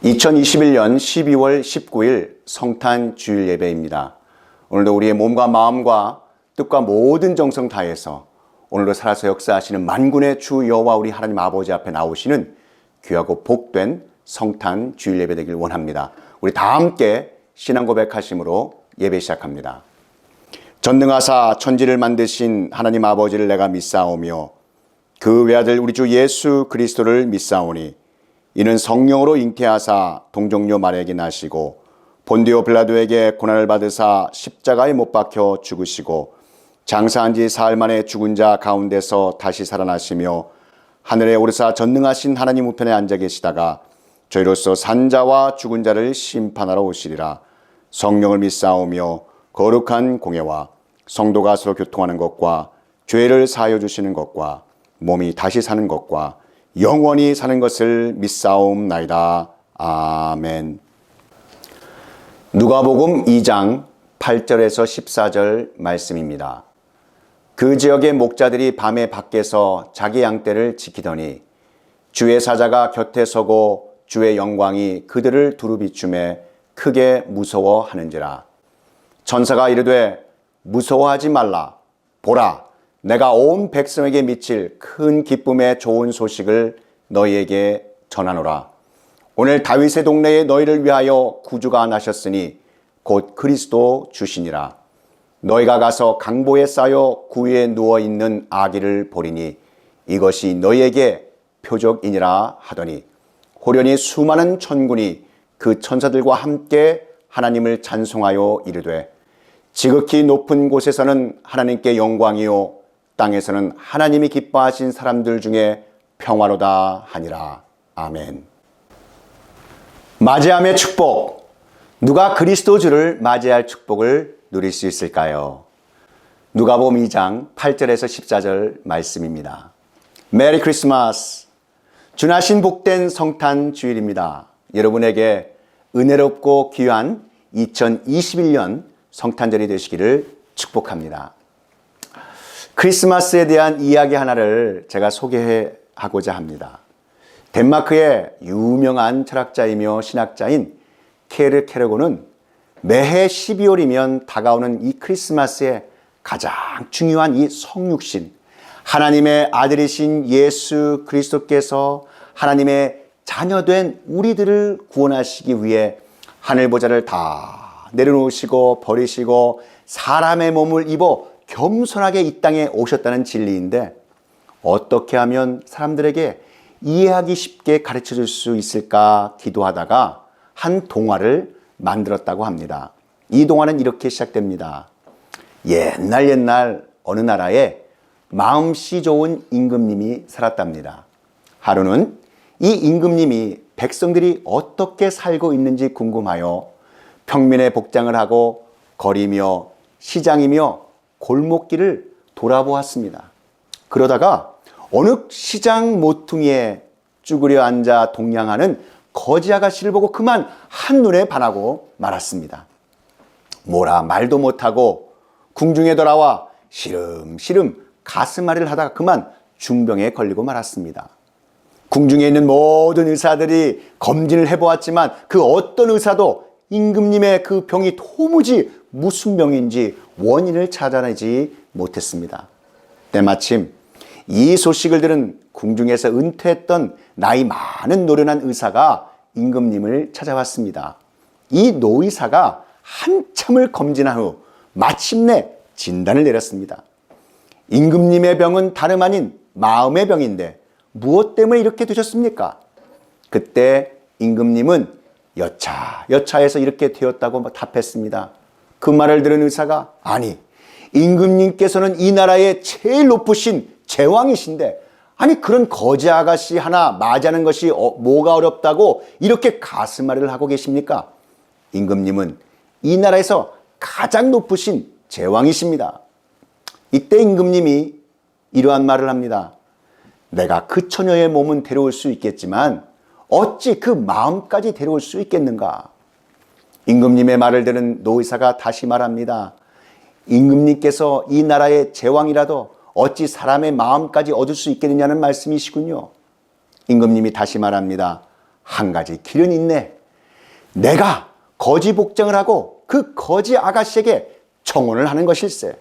2021년 12월 19일 성탄 주일 예배입니다. 오늘도 우리의 몸과 마음과 뜻과 모든 정성 다해서 오늘도 살아서 역사하시는 만군의 주 여호와 우리 하나님 아버지 앞에 나오시는 귀하고 복된 성탄 주일 예배 되길 원합니다. 우리 다 함께 신앙 고백하심으로 예배 시작합니다. 전능하사 천지를 만드신 하나님 아버지를 내가 믿사오며 그 외아들 우리 주 예수 그리스도를 믿사오니 이는 성령으로 잉태하사 동정녀 마리아에게 나시고 본디오 빌라도에게 고난을 받으사 십자가에 못 박혀 죽으시고 장사한 지 사흘 만에 죽은 자 가운데서 다시 살아나시며 하늘에 오르사 전능하신 하나님 우편에 앉아 계시다가 저희로서 산 자와 죽은 자를 심판하러 오시리라. 성령을 믿사오며 거룩한 공예와 성도가 서로 교통하는 것과 죄를 사하여 주시는 것과 몸이 다시 사는 것과 영원히 사는 것을 믿사옵나이다. 아멘. 누가복음 2장 8절에서 14절 말씀입니다. 그 지역의 목자들이 밤에 밖에서 자기 양떼를 지키더니 주의 사자가 곁에 서고 주의 영광이 그들을 두루 비추매 크게 무서워하는지라. 천사가 이르되 무서워하지 말라. 보라, 내가 온 백성에게 미칠 큰 기쁨의 좋은 소식을 너희에게 전하노라. 오늘 다윗의 동네에 너희를 위하여 구주가 나셨으니 곧 그리스도 주시니라. 너희가 가서 강보에 쌓여 구유에 누워있는 아기를 보리니 이것이 너희에게 표적이니라 하더니 호련히 수많은 천군이 그 천사들과 함께 하나님을 찬송하여 이르되 지극히 높은 곳에서는 하나님께 영광이요 땅에서는 하나님이 기뻐하신 사람들 중에 평화로다 하니라. 아멘. 맞이함의 축복. 누가 그리스도 주를 맞이할 축복을 누릴 수 있을까요? 누가복음 2장 8절에서 14절 말씀입니다. 메리 크리스마스. 주나신 복된 성탄 주일입니다. 여러분에게 은혜롭고 귀한 2021년 성탄절이 되시기를 축복합니다. 크리스마스에 대한 이야기 하나를 제가 소개하고자 합니다. 덴마크의 유명한 철학자이며 신학자인 케르 케르고는 매해 12월이면 다가오는 이 크리스마스에 가장 중요한 이 성육신, 하나님의 아들이신 예수 그리스도께서 하나님의 자녀된 우리들을 구원하시기 위해 하늘보좌를 다 내려놓으시고 버리시고 사람의 몸을 입어 겸손하게 이 땅에 오셨다는 진리인데 어떻게 하면 사람들에게 이해하기 쉽게 가르쳐 줄 수 있을까 기도하다가 한 동화를 만들었다고 합니다. 이 동화는 이렇게 시작됩니다. 옛날 어느 나라에 마음씨 좋은 임금님이 살았답니다. 하루는 이 임금님이 백성들이 어떻게 살고 있는지 궁금하여 평민의 복장을 하고 거리며 시장이며 골목길을 돌아보았습니다. 그러다가 어느 시장 모퉁이에 쭈그려 앉아 동냥하는 거지 아가씨를 보고 그만 한눈에 반하고 말았습니다. 뭐라 말도 못하고 궁중에 돌아와 시름시름 가슴앓이를 하다가 그만 중병에 걸리고 말았습니다. 궁중에 있는 모든 의사들이 검진을 해보았지만 그 어떤 의사도 임금님의 그 병이 도무지 무슨 병인지 원인을 찾아내지 못했습니다. 때마침 이 소식을 들은 궁중에서 은퇴했던 나이 많은 노련한 의사가 임금님을 찾아왔습니다. 이 노의사가 한참을 검진한 후 마침내 진단을 내렸습니다. 임금님의 병은 다름 아닌 마음의 병인데 무엇 때문에 이렇게 되셨습니까? 그때 임금님은 여차여차해서 이렇게 되었다고 답했습니다. 그 말을 들은 의사가 아니 임금님께서는 이 나라의 제일 높으신 제왕이신데 아니 그런 거지 아가씨 하나 맞이하는 것이 뭐가 어렵다고 이렇게 가슴앓이를 하고 계십니까? 임금님은 이 나라에서 가장 높으신 제왕이십니다. 이때 임금님이 이러한 말을 합니다. 내가 그 처녀의 몸은 데려올 수 있겠지만 어찌 그 마음까지 데려올 수 있겠는가? 임금님의 말을 들은 노의사가 다시 말합니다. 임금님께서 이 나라의 제왕이라도 어찌 사람의 마음까지 얻을 수 있겠느냐는 말씀이시군요. 임금님이 다시 말합니다. 한 가지 길은 있네. 내가 거지 복장을 하고 그 거지 아가씨에게 청혼을 하는 것일세.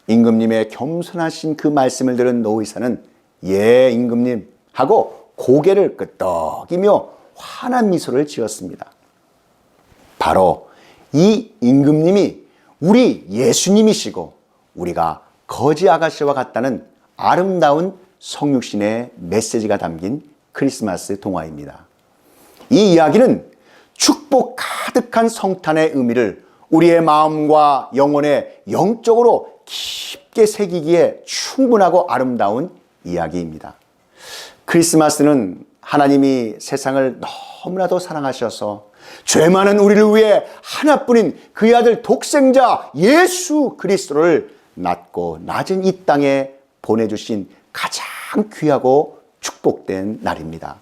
임금님의 겸손하신 그 말씀을 들은 노의사는 예, 임금님 하고 고개를 끄덕이며 환한 미소를 지었습니다. 바로 이 임금님이 우리 예수님이시고 우리가 거지 아가씨와 같다는 아름다운 성육신의 메시지가 담긴 크리스마스 동화입니다. 이 이야기는 축복 가득한 성탄의 의미를 우리의 마음과 영혼에 영적으로 깊게 새기기에 충분하고 아름다운 이야기입니다. 크리스마스는 하나님이 세상을 너무나도 사랑하셔서 죄 많은 우리를 위해 하나뿐인 그의 아들 독생자 예수 그리스도를 낮고 낮은 이 땅에 보내주신 가장 귀하고 축복된 날입니다.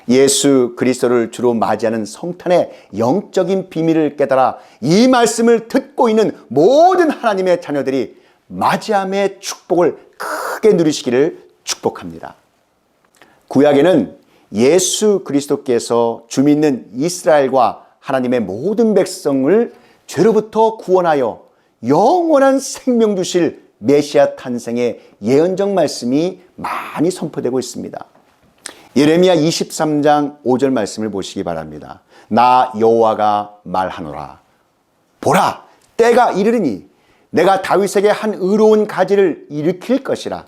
예수 그리스도를 주로 맞이하는 성탄의 영적인 비밀을 깨달아 이 말씀을 듣고 있는 모든 하나님의 자녀들이 맞이함의 축복을 크게 누리시기를 축복합니다. 구약에는 예수 그리스도께서 주 믿는 이스라엘과 하나님의 모든 백성을 죄로부터 구원하여 영원한 생명 주실 메시아 탄생의 예언적 말씀이 많이 선포되고 있습니다. 예레미야 23장 5절 말씀을 보시기 바랍니다. 나 여호와가 말하노라. 보라, 때가 이르리니 내가 다윗에게 한 의로운 가지를 일으킬 것이라.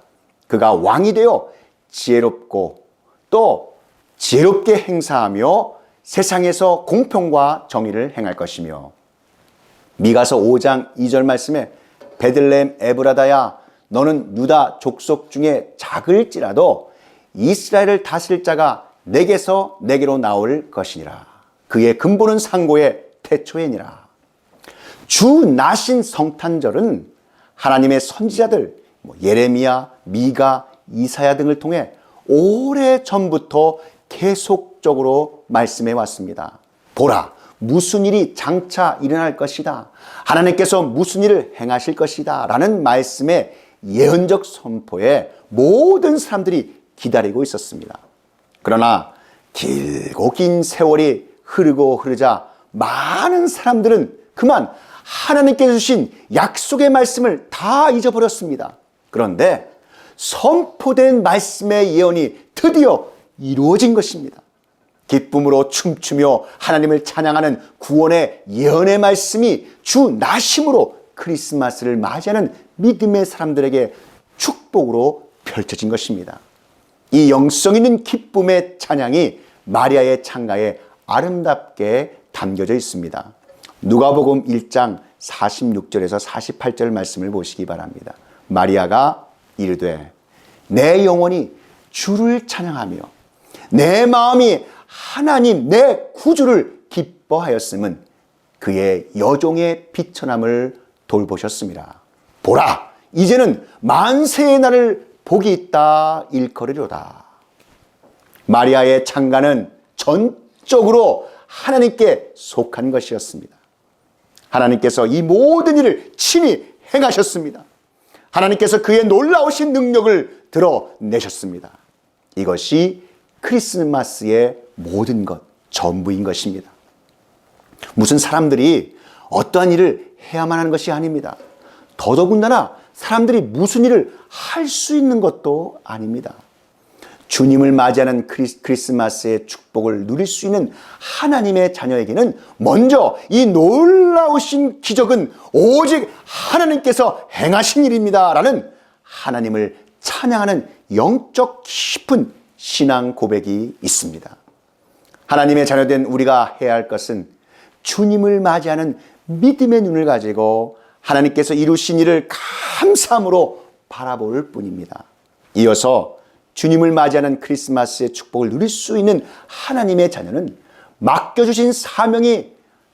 그가 왕이 되어 지혜롭고 또 지혜롭게 행사하며 세상에서 공평과 정의를 행할 것이며. 미가서 5장 2절 말씀에 베들레헴 에브라다야, 너는 유다 족속 중에 작을지라도 이스라엘을 다스릴 자가 내게서 내게로 나올 것이니라. 그의 근본은 상고의 태초에니라. 주 나신 성탄절은 하나님의 선지자들 예레미야, 미가, 이사야 등을 통해 오래전부터 계속적으로 말씀해 왔습니다. 보라, 무슨 일이 장차 일어날 것이다. 하나님께서 무슨 일을 행하실 것이다. 라는 말씀의 예언적 선포에 모든 사람들이 기다리고 있었습니다. 그러나 길고 긴 세월이 흐르고 흐르자 많은 사람들은 그만 하나님께서 주신 약속의 말씀을 다 잊어버렸습니다. 그런데 선포된 말씀의 예언이 드디어 이루어진 것입니다. 기쁨으로 춤추며 하나님을 찬양하는 구원의 예언의 말씀이 주 나심으로 크리스마스를 맞이하는 믿음의 사람들에게 축복으로 펼쳐진 것입니다. 이 영성 있는 기쁨의 찬양이 마리아의 창가에 아름답게 담겨져 있습니다. 누가복음 1장 46절에서 48절 말씀을 보시기 바랍니다. 마리아가 이르되 내 영혼이 주를 찬양하며 내 마음이 하나님 내 구주를 기뻐하였음은 그의 여종의 비천함을 돌보셨습니다. 보라, 이제는 만세의 날을 복이 있다 일컬으리로다. 마리아의 창가는 전적으로 하나님께 속한 것이었습니다. 하나님께서 이 모든 일을 친히 행하셨습니다. 하나님께서 그의 놀라우신 능력을 드러내셨습니다. 이것이 크리스마스의 모든 것, 전부인 것입니다. 무슨 사람들이 어떠한 일을 해야만 하는 것이 아닙니다. 더더군다나 사람들이 무슨 일을 할 수 있는 것도 아닙니다. 주님을 맞이하는 크리스마스의 축복을 누릴 수 있는 하나님의 자녀에게는 먼저 이 놀라우신 기적은 오직 하나님께서 행하신 일입니다 라는 하나님을 찬양하는 영적 깊은 신앙 고백이 있습니다. 하나님의 자녀된 우리가 해야 할 것은 주님을 맞이하는 믿음의 눈을 가지고 하나님께서 이루신 일을 감사함으로 바라볼 뿐입니다. 이어서 주님을 맞이하는 크리스마스의 축복을 누릴 수 있는 하나님의 자녀는 맡겨주신 사명이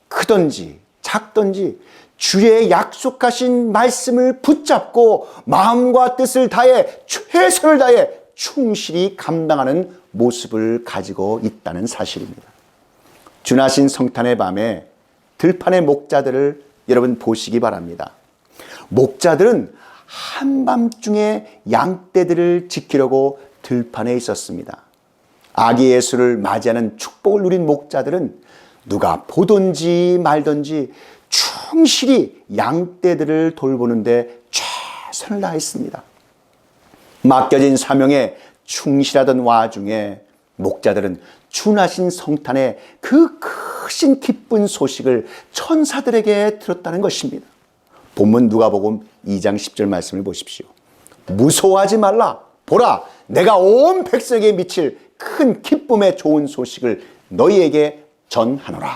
크든지 작든지 주의 약속하신 말씀을 붙잡고 마음과 뜻을 다해 최선을 다해 충실히 감당하는 모습을 가지고 있다는 사실입니다. 주나신 성탄의 밤에 들판의 목자들을 여러분 보시기 바랍니다. 목자들은 한밤중에 양떼들을 지키려고 들판에 있었습니다. 아기 예수를 맞이하는 축복을 누린 목자들은 누가 보든지 말든지 충실히 양떼들을 돌보는데 최선을 다했습니다. 맡겨진 사명에 충실하던 와중에 목자들은 준하신 성탄의 그 크신 기쁜 소식을 천사들에게 들었다는 것입니다. 본문 누가복음 2장 10절 말씀을 보십시오. 무서워하지 말라. 보라, 내가 온 백성에게 미칠 큰 기쁨의 좋은 소식을 너희에게 전하노라.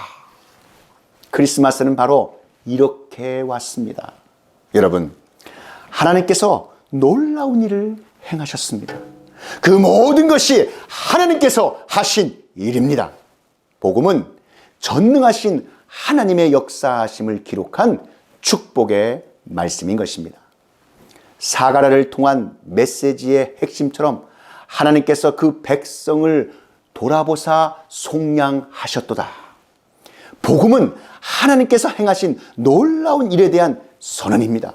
크리스마스는 바로 이렇게 왔습니다. 여러분, 하나님께서 놀라운 일을 행하셨습니다. 그 모든 것이 하나님께서 하신 일입니다. 복음은 전능하신 하나님의 역사하심을 기록한 축복의 말씀인 것입니다. 사가랴를 통한 메시지의 핵심처럼 하나님께서 그 백성을 돌아보사 속량하셨도다. 복음은 하나님께서 행하신 놀라운 일에 대한 선언입니다.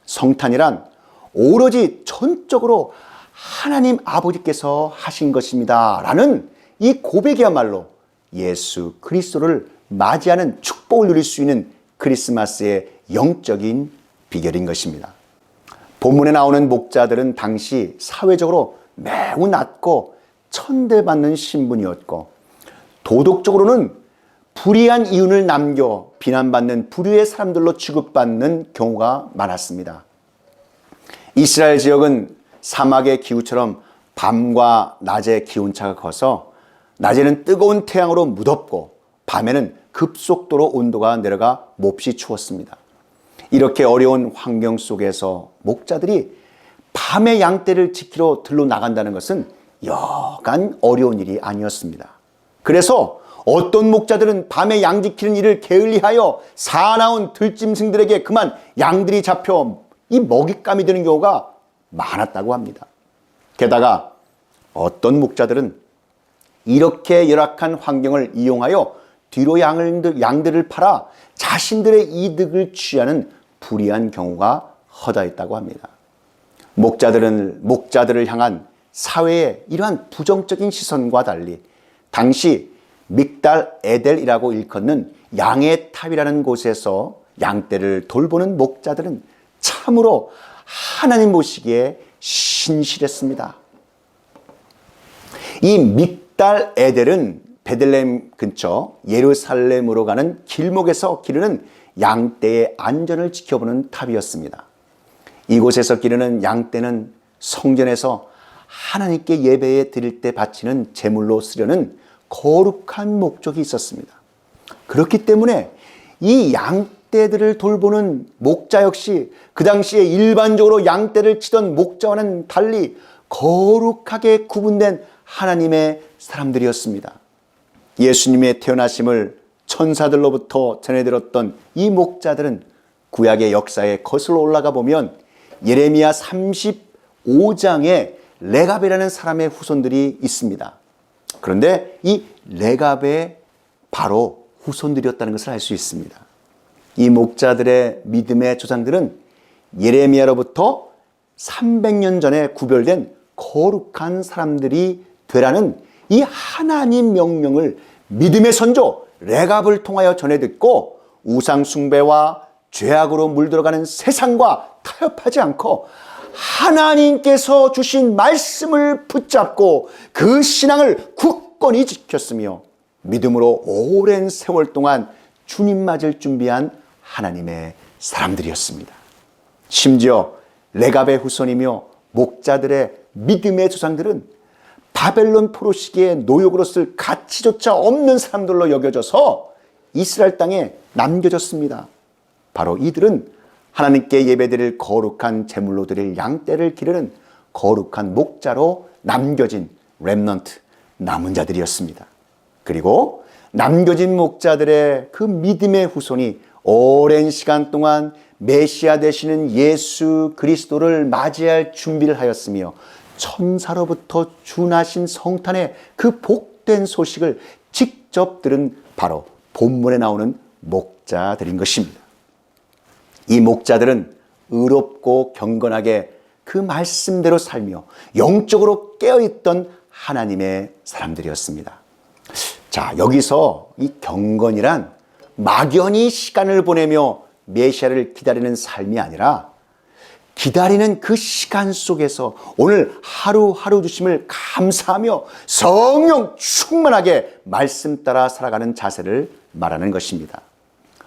성탄이란 오로지 전적으로 하나님 아버지께서 하신 것입니다 라는 이 고백이야말로 예수 그리스도를 맞이하는 축복을 누릴 수 있는 크리스마스의 영적인 비결인 것입니다. 본문에 나오는 목자들은 당시 사회적으로 매우 낮고 천대받는 신분이었고, 도덕적으로는 불의한 이윤을 남겨 비난받는 불의의 사람들로 취급받는 경우가 많았습니다. 이스라엘 지역은 사막의 기후처럼 밤과 낮의 기온차가 커서 낮에는 뜨거운 태양으로 무덥고 밤에는 급속도로 온도가 내려가 몹시 추웠습니다. 이렇게 어려운 환경 속에서 목자들이 밤에 양떼를 지키러 들러 나간다는 것은 여간 어려운 일이 아니었습니다. 그래서 어떤 목자들은 밤에 양 지키는 일을 게을리하여 사나운 들짐승들에게 그만 양들이 잡혀 이 먹잇감이 되는 경우가 많았다고 합니다. 게다가 어떤 목자들은 이렇게 열악한 환경을 이용하여 뒤로 양들을 팔아 자신들의 이득을 취하는 불의한 경우가 허다했다고 합니다. 목자들을 향한 사회의 이러한 부정적인 시선과 달리 당시 믹달 에델이라고 일컫는 양의 탑이라는 곳에서 양떼를 돌보는 목자들은 참으로 하나님 보시기에 신실했습니다. 이 믹달 에델은 베들레헴 근처 예루살렘으로 가는 길목에서 기르는 양떼의 안전을 지켜보는 탑이었습니다. 이곳에서 기르는 양떼는 성전에서 하나님께 예배에 드릴 때 바치는 제물로 쓰려는 거룩한 목적이 있었습니다. 그렇기 때문에 이 양떼들을 돌보는 목자 역시 그 당시에 일반적으로 양떼를 치던 목자와는 달리 거룩하게 구분된 하나님의 사람들이었습니다. 예수님의 태어나심을 천사들로부터 전해들었던 이 목자들은 구약의 역사에 거슬러 올라가 보면 예레미야 35장에 레갑이라는 사람의 후손들이 있습니다. 그런데 이 레갑의 바로 후손들이었다는 것을 알 수 있습니다. 이 목자들의 믿음의 조상들은 예레미야로부터 300년 전에 구별된 거룩한 사람들이 되라는 이 하나님 명령을 믿음의 선조 레갑을 통하여 전해 듣고 우상 숭배와 죄악으로 물들어가는 세상과 타협하지 않고 하나님께서 주신 말씀을 붙잡고 그 신앙을 굳건히 지켰으며 믿음으로 오랜 세월 동안 주님 맞을 준비한 하나님의 사람들이었습니다. 심지어 레갑의 후손이며 목자들의 믿음의 조상들은 바벨론 포로 시기에 노역으로쓸 가치조차 없는 사람들로 여겨져서 이스라엘 땅에 남겨졌습니다. 바로 이들은 하나님께 예배드릴 거룩한 제물로 드릴 양떼를 기르는 거룩한 목자로 남겨진 렘넌트, 남은 자들이었습니다. 그리고 남겨진 목자들의 그 믿음의 후손이 오랜 시간 동안 메시아 되시는 예수 그리스도를 맞이할 준비를 하였으며 천사로부터 준하신 성탄의 그 복된 소식을 직접 들은 바로 본문에 나오는 목자들인 것입니다. 이 목자들은 의롭고 경건하게 그 말씀대로 살며 영적으로 깨어있던 하나님의 사람들이었습니다. 자, 여기서 이 경건이란 막연히 시간을 보내며 메시아를 기다리는 삶이 아니라 기다리는 그 시간 속에서 오늘 하루하루 주심을 감사하며 성령 충만하게 말씀 따라 살아가는 자세를 말하는 것입니다.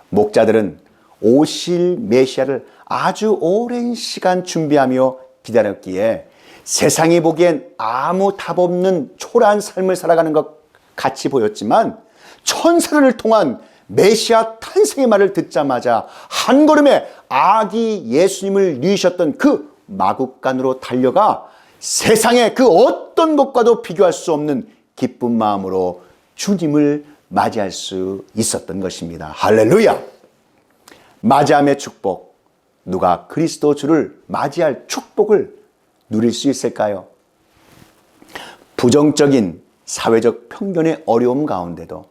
목자들은 오실 메시아를 아주 오랜 시간 준비하며 기다렸기에 세상이 보기엔 아무 답 없는 초라한 삶을 살아가는 것 같이 보였지만 천사를 통한 메시아 탄생의 말을 듣자마자 한 걸음에 아기 예수님을 누이셨던 그 마국간으로 달려가 세상의 그 어떤 것과도 비교할 수 없는 기쁜 마음으로 주님을 맞이할 수 있었던 것입니다. 할렐루야! 맞이함의 축복, 누가 그리스도 주를 맞이할 축복을 누릴 수 있을까요? 부정적인 사회적 편견의 어려움 가운데도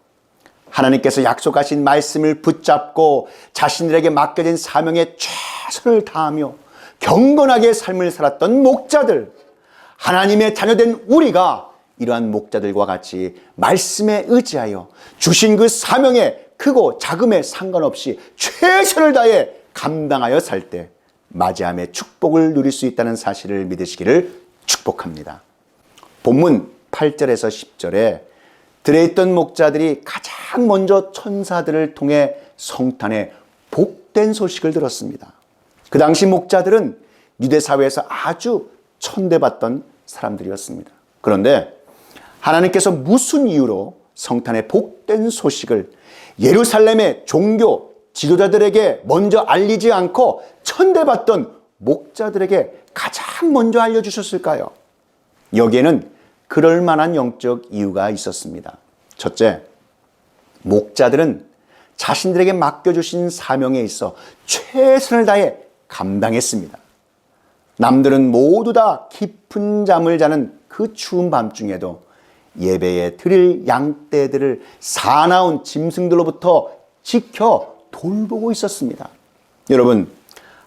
하나님께서 약속하신 말씀을 붙잡고 자신들에게 맡겨진 사명에 최선을 다하며 경건하게 삶을 살았던 목자들, 하나님의 자녀된 우리가 이러한 목자들과 같이 말씀에 의지하여 주신 그 사명에 크고 작음에 상관없이 최선을 다해 감당하여 살 때 맞이함의 축복을 누릴 수 있다는 사실을 믿으시기를 축복합니다. 본문 8절에서 10절에 들어있던 목자들이 가장 먼저 천사들을 통해 성탄의 복된 소식을 들었습니다. 그 당시 목자들은 유대 사회에서 아주 천대받던 사람들이었습니다. 그런데 하나님께서 무슨 이유로 성탄의 복된 소식을 예루살렘의 종교 지도자들에게 먼저 알리지 않고 천대받던 목자들에게 가장 먼저 알려주셨을까요? 여기에는 그럴 만한 영적 이유가 있었습니다. 첫째, 목자들은 자신들에게 맡겨주신 사명에 있어 최선을 다해 감당했습니다. 남들은 모두 다 깊은 잠을 자는 그 추운 밤중에도 예배에 드릴 양떼들을 사나운 짐승들로부터 지켜 돌보고 있었습니다. 여러분,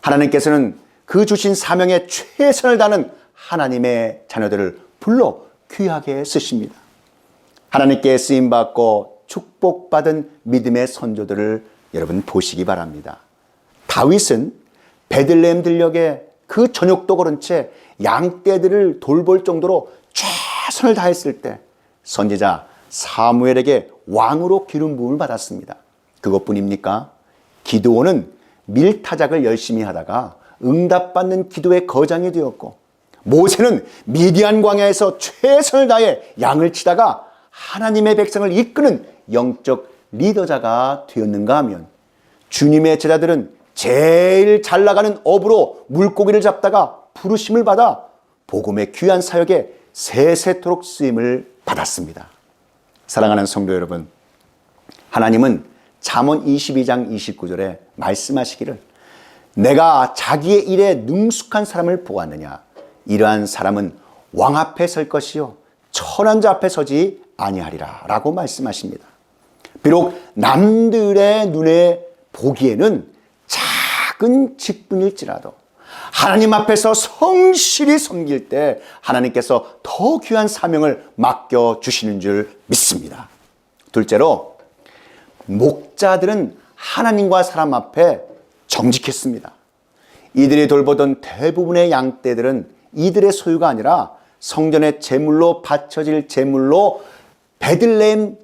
하나님께서는 그 주신 사명에 최선을 다하는 하나님의 자녀들을 불러 귀하게 쓰십니다. 하나님께 쓰임받고 축복받은 믿음의 선조들을 여러분 보시기 바랍니다. 다윗은 베들레헴 들녘에 그 저녁도 걸은 채 양떼들을 돌볼 정도로 최선을 다했을 때 선지자 사무엘에게 왕으로 기름 부음을 받았습니다. 그것뿐입니까? 기드온은 밀타작을 열심히 하다가 응답받는 기도의 거장이 되었고, 모세는 미디안 광야에서 최선을 다해 양을 치다가 하나님의 백성을 이끄는 영적 리더자가 되었는가 하면, 주님의 제자들은 제일 잘 나가는 어부로 물고기를 잡다가 부르심을 받아 복음의 귀한 사역에 세세토록 쓰임을 받았습니다. 사랑하는 성도 여러분, 하나님은 잠언 22장 29절에 말씀하시기를 내가 자기의 일에 능숙한 사람을 보았느냐, 이러한 사람은 왕 앞에 설 것이요 천한 자 앞에 서지 아니하리라 라고 말씀하십니다. 비록 남들의 눈에 보기에는 작은 직분일지라도 하나님 앞에서 성실히 섬길 때 하나님께서 더 귀한 사명을 맡겨주시는 줄 믿습니다. 둘째로, 목자들은 하나님과 사람 앞에 정직했습니다. 이들이 돌보던 대부분의 양떼들은 이들의 소유가 아니라 성전의 제물로 바쳐질 제물로 베들레헴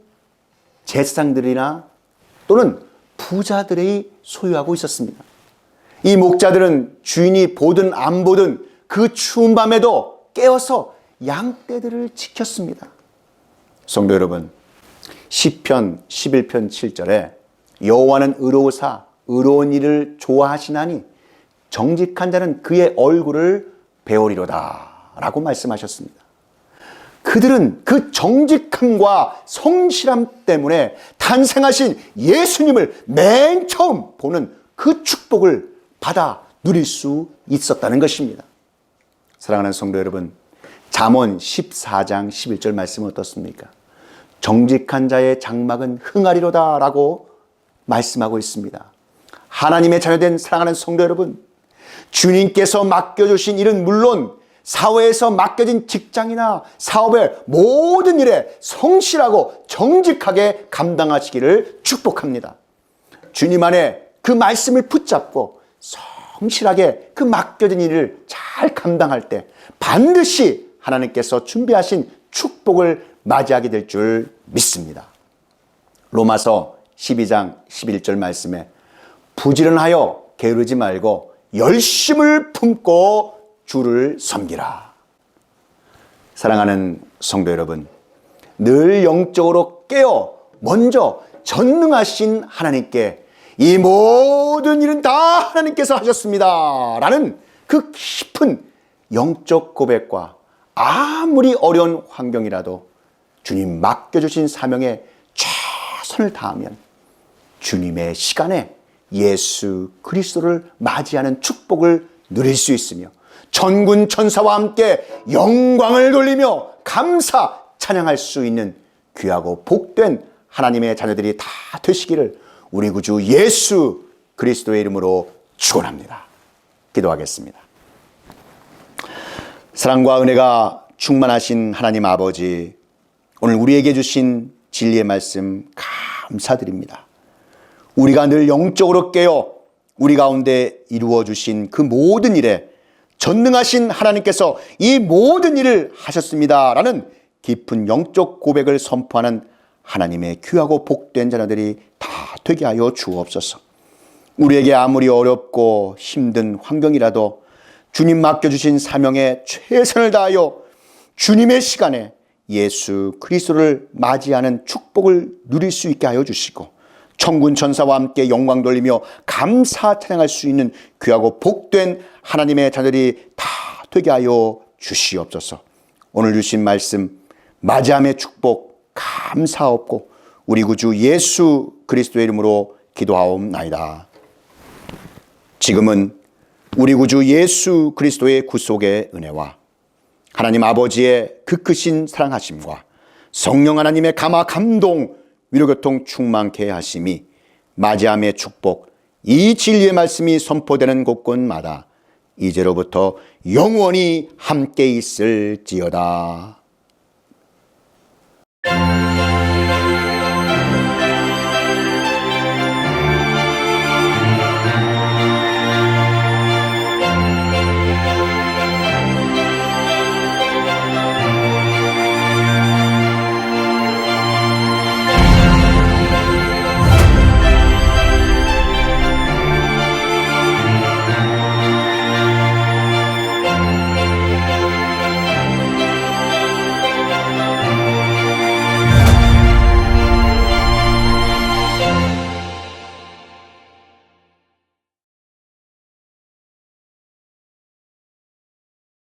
제사장들이나 또는 부자들이 소유하고 있었습니다. 이 목자들은 주인이 보든 안 보든 그 추운 밤에도 깨어서 양떼들을 지켰습니다. 성도 여러분, 시편 11편 7절에 여호와는 의로우사 의로운 일을 좋아하시나니 정직한 자는 그의 얼굴을 배우리로다 라고 말씀하셨습니다. 그들은 그 정직함과 성실함 때문에 탄생하신 예수님을 맨 처음 보는 그 축복을 받아 누릴 수 있었다는 것입니다. 사랑하는 성도 여러분, 잠언 14장 11절 말씀은 어떻습니까? 정직한 자의 장막은 흥하리로다 라고 말씀하고 있습니다. 하나님의 자녀된 사랑하는 성도 여러분, 주님께서 맡겨주신 일은 물론 사회에서 맡겨진 직장이나 사업의 모든 일에 성실하고 정직하게 감당하시기를 축복합니다. 주님 안에 그 말씀을 붙잡고 성실하게 그 맡겨진 일을 잘 감당할 때 반드시 하나님께서 준비하신 축복을 맞이하게 될 줄 믿습니다. 로마서 12장 11절 말씀에 부지런하여 게으르지 말고 열심을 품고 주를 섬기라. 사랑하는 성도 여러분, 늘 영적으로 깨어 먼저 전능하신 하나님께 이 모든 일은 다 하나님께서 하셨습니다 라는 그 깊은 영적 고백과 아무리 어려운 환경이라도 주님 맡겨주신 사명에 최선을 다하면 주님의 시간에 예수 그리스도를 맞이하는 축복을 누릴 수 있으며 천군 천사와 함께 영광을 돌리며 감사 찬양할 수 있는 귀하고 복된 하나님의 자녀들이 다 되시기를 우리 구주 예수 그리스도의 이름으로 축원합니다. 기도하겠습니다. 사랑과 은혜가 충만하신 하나님 아버지, 오늘 우리에게 주신 진리의 말씀 감사드립니다. 우리가 늘 영적으로 깨어 우리 가운데 이루어 주신 그 모든 일에 전능하신 하나님께서 이 모든 일을 하셨습니다 라는 깊은 영적 고백을 선포하는 하나님의 귀하고 복된 자녀들이 다 되게 하여 주옵소서. 우리에게 아무리 어렵고 힘든 환경이라도 주님 맡겨주신 사명에 최선을 다하여 주님의 시간에 예수 그리스도를 맞이하는 축복을 누릴 수 있게 하여 주시고 천군 천사와 함께 영광 돌리며 감사 찬양할 수 있는 귀하고 복된 하나님의 자녀들이 다 되게 하여 주시옵소서. 오늘 주신 말씀 맞이함의 축복 감사하옵고 우리 구주 예수 그리스도의 이름으로 기도하옵나이다. 지금은 우리 구주 예수 그리스도의 구속의 은혜와 하나님 아버지의 그 크신 사랑하심과 성령 하나님의 감화 감동 위로교통 충만케 하심이 맞이함의 축복 이 진리의 말씀이 선포되는 곳곳마다 이제로부터 영원히 함께 있을지어다.